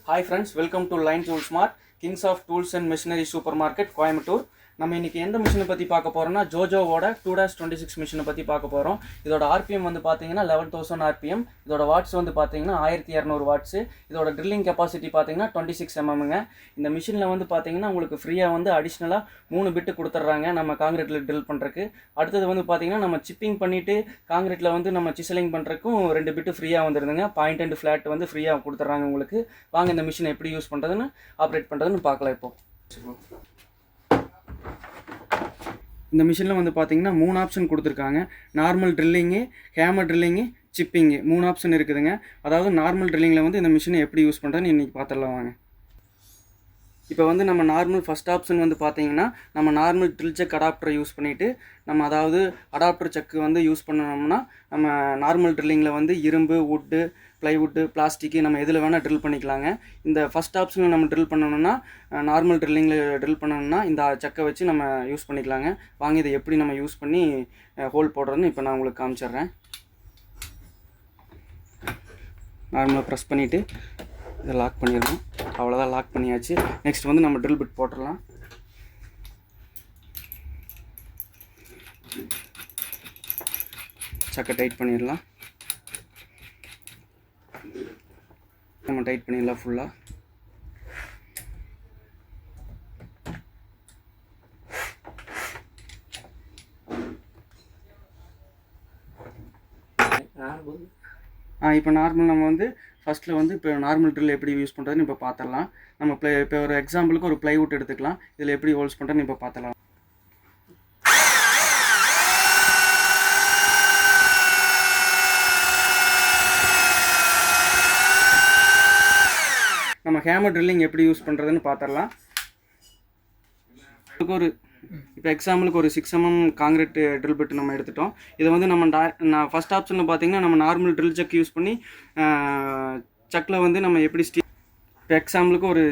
Hi friends, welcome to Line Tool Smart, Kings of Tools and Machinery Supermarket, Coimbatore. நம்ம இன்னைக்கு எந்த மிஷினை பற்றி பார்க்க போகிறோம்னா ஜோஜோவோட 2-26 மிஷினை பற்றி பார்க்க போகிறோம். இதோட ஆர்பிஎம் வந்து பார்த்தீங்கன்னா 11,000 ஆர்பிஎம். இதோட வாட்ஸ் வந்து பார்த்தீங்கன்னா 1200 வாட்ஸு. இதோட ட்ரில்லிங் கெப்பாசிட்டி பார்த்தீங்கன்னா 26 mm. இந்த மிஷினில் வந்து பார்த்தீங்கன்னா உங்களுக்கு ஃப்ரீயாக வந்து அடிஷ்னலாக 3 பிட்டு கொடுத்துட்றாங்க நம்ம காங்கிரீட்டில் ட்ரில் பண்ணுறதுக்கு. அடுத்தது வந்து பார்த்தீங்கன்னா நம்ம சிப்பிங் பண்ணிவிட்டு காங்கிரீட்டில் வந்து நம்ம சிசலிங் பண்ணுறதுக்கும் 2 பிட்டு ஃப்ரீயாக வந்துடுதுங்க. பாயிண்ட் அண்ட் ஃப்ளாட் வந்து ஃப்ரீயாக கொடுத்துட்றாங்க உங்களுக்கு. வாங்க இந்த மிஷினை எப்படி யூஸ் பண்ணுறதுன்னு ஆப்ரேட் பண்ணுறதுன்னு பார்க்கலாம். இப்போ இந்த மிஷினில் வந்து பார்த்தீங்கன்னா 3 ஆப்ஷன் கொடுத்துருக்காங்க. Normal drilling, hammer drilling, chipping 3 option இருக்குதுங்க. அதாவது நார்மல் ட்ரில்லிங்கில் வந்து இந்த மிஷினை எப்படி யூஸ் பண்ணுறதுன்னு இன்றைக்கி பார்த்துடலாம் வாங்க. இப்போ வந்து நம்ம நார்மல் ஃபஸ்ட் ஆப்ஷன் வந்து பார்த்தீங்கன்னா நம்ம நார்மல் ட்ரில் செக் அடாப்டரை யூஸ் பண்ணிவிட்டு நம்ம அதாவது அடாப்டர் செக்கு வந்து யூஸ் பண்ணோம்னா நம்ம நார்மல் ட்ரில்லிங்கில் வந்து இரும்பு, வுட்டு, ப்ளைவுட்டு, பிளாஸ்டிக்கு நம்ம எதில் வேணால் ட்ரில் பண்ணிக்கலாங்க. இந்த ஃபஸ்ட் ஆப்ஷனில் நம்ம ட்ரில் பண்ணணும்னா நார்மல் ட்ரில்லிங்கில் ட்ரில் பண்ணணும்னா இந்த செக்கை வச்சு நம்ம யூஸ் பண்ணிக்கலாங்க. வாங்க இதை எப்படி நம்ம யூஸ் பண்ணி ஹோல் போடுறதுன்னு இப்போ நான் உங்களுக்கு காமிச்சிட்றேன். நார்மலாக ப்ரெஸ் பண்ணிவிட்டு இதை லாக் பண்ணிடணும். அவ்வளோதான், லாக் பண்ணியாச்சு. நெக்ஸ்ட் வந்து நம்ம ட்ரில் பிட் போட்டுடலாம். சக்கை டைட் பண்ணிடலாம். நம்ம டைட் பண்ணிடலாம் ஃபுல்லாக. இப்போ நார்மல் நம்ம வந்து ஃபஸ்ட்டில் வந்து இப்போ நார்மல் ட்ரில் எப்படி யூஸ் பண்ணுறதுன்னு இப்போ பார்த்துடலாம். நம்ம இப்போ ஒரு எக்ஸாம்பிளுக்கு ஒரு ப்ளைவுட் எடுத்துக்கலாம். இதில் எப்படி ஹோல்ஸ் பண்ணுறதுன்னு இப்போ பார்த்துடலாம். நம்ம ஹேமர் ட்ரில்லிங் எப்படி யூஸ் பண்ணுறதுன்னு பார்த்துடலாம். இப்போ எக்ஸாம்பிளுக்கு ஒரு 6 mm காங்கிரீட் ட்ரில் பிட் நம்ம எடுத்துட்டோம். இதை வந்து நான் ஃபஸ்ட் ஆப்ஷனில் பார்த்தீங்கன்னா நம்ம நார்மல் ட்ரில் செக் யூஸ் பண்ணி செக்கில் வந்து நம்ம எப்படி இப்போ எக்ஸாம்பிளுக்கு ஒரு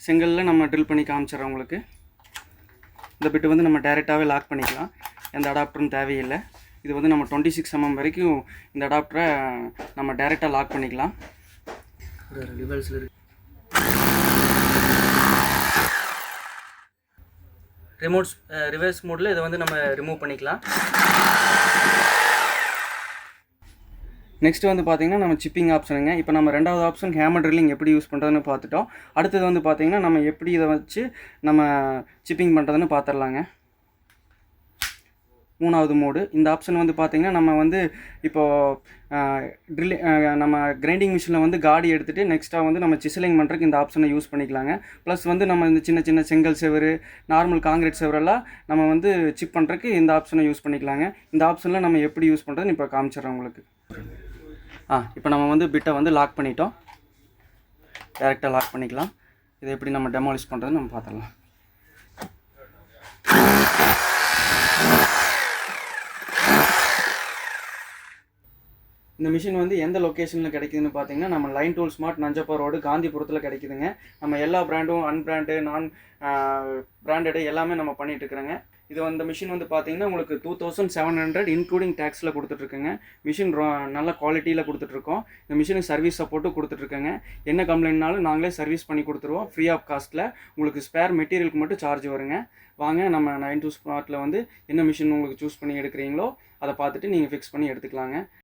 செங்கலில் நம்ம ட்ரில் பண்ணி காமிச்சிடறோம் உங்களுக்கு. இந்த பிட்டு வந்து நம்ம டைரெக்டாகவே லாக் பண்ணிக்கலாம். எந்த அடாப்டரும் தேவையில்லை. இது வந்து நம்ம 26 mm வரைக்கும் இந்த அடாப்டரை நம்ம டைரெக்டாக லாக் பண்ணிக்கலாம். ரிவர்ஸ் மோடில் இதை வந்து நம்ம ரிமூவ் பண்ணிக்கலாம். நெக்ஸ்ட் வந்து பார்த்தீங்கன்னா நம்ம சிப்பிங் ஆப்ஷனுங்க. இப்போ நம்ம ரெண்டாவது ஆப்ஷன் ஹேமர் ட்ரில்லிங் எப்படி யூஸ் பண்ணுறதுன்னு பார்த்துட்டோம். அடுத்தது வந்து பார்த்தீங்கன்னா நம்ம எப்படி இதை வச்சு நம்ம சிப்பிங் பண்ணுறதுன்னு பார்த்துடலாங்க. மூணாவது மோடு இந்த ஆப்ஷன் வந்து பார்த்திங்கன்னா நம்ம வந்து இப்போது நம்ம கிரைண்டிங் மிஷினில் வந்து காடி எடுத்துகிட்டு நெக்ஸ்ட்டாக வந்து நம்ம சிசலிங் பண்ணுறதுக்கு இந்த ஆப்ஷனை யூஸ் பண்ணிக்கலாங்க. ப்ளஸ் வந்து நம்ம இந்த சின்ன சின்ன செங்கல் செவரு, நார்மல் காங்கிரீட் செவரெல்லாம் நம்ம வந்து சிப் பண்ணுறதுக்கு இந்த ஆப்ஷனை யூஸ் பண்ணிக்கலாங்க. இந்த ஆப்ஷனில் நம்ம எப்படி யூஸ் பண்ணுறதுன்னு இப்போ காமிச்சிடறோம் உங்களுக்கு. இப்போ நம்ம வந்து பிட்டை வந்து லாக் பண்ணிட்டோம். டேரெக்டாக லாக் பண்ணிக்கலாம். இதை எப்படி நம்ம டெமாலிஷ் பண்ணுறதுன்னு நம்ம பார்த்துடலாம். இந்த மிஷின் வந்து எந்த லொக்கேஷனில் கிடைக்குதுன்னு பார்த்தீங்கன்னா நம்ம line tool smart Nanjappa road காந்திபுரத்தில் கிடைக்குதுங்க. நம்ம எல்லா பிராண்டும் அன்பிராண்டு நான் பிராண்டடு எல்லாமே நம்ம பண்ணிகிட்டு இருக்கிறோங்க. இது அந்த மிஷின் வந்து பார்த்தீங்கன்னா உங்களுக்கு 2700 இன்க்ளூடிங் டேக்ஸில் கொடுத்துட்ருக்குங்க. மிஷின் நல்ல குவாலிட்டியில் கொடுத்துட்ருக்கோம். இந்த மிஷினுக்கு சர்வீஸ் சப்போர்ட்டும் கொடுத்துட்ருக்கேங்க. என்ன கம்ப்ளைண்ட்னாலும் நாங்களே சர்வீஸ் பண்ணி கொடுத்துருவோம் ஃப்ரீ ஆஃப் காஸ்ட்டில். உங்களுக்கு ஸ்பேர் மெட்டீரியலுக்கு மட்டும் சார்ஜ் வருங்க. வாங்க நம்ம 9 to Smart வந்து என்ன மிஷின் உங்களுக்கு சூஸ் பண்ணி எடுக்கிறீங்களோ அதை பார்த்துட்டு நீங்கள் ஃபிக்ஸ் பண்ணி எடுத்துக்கலாங்க.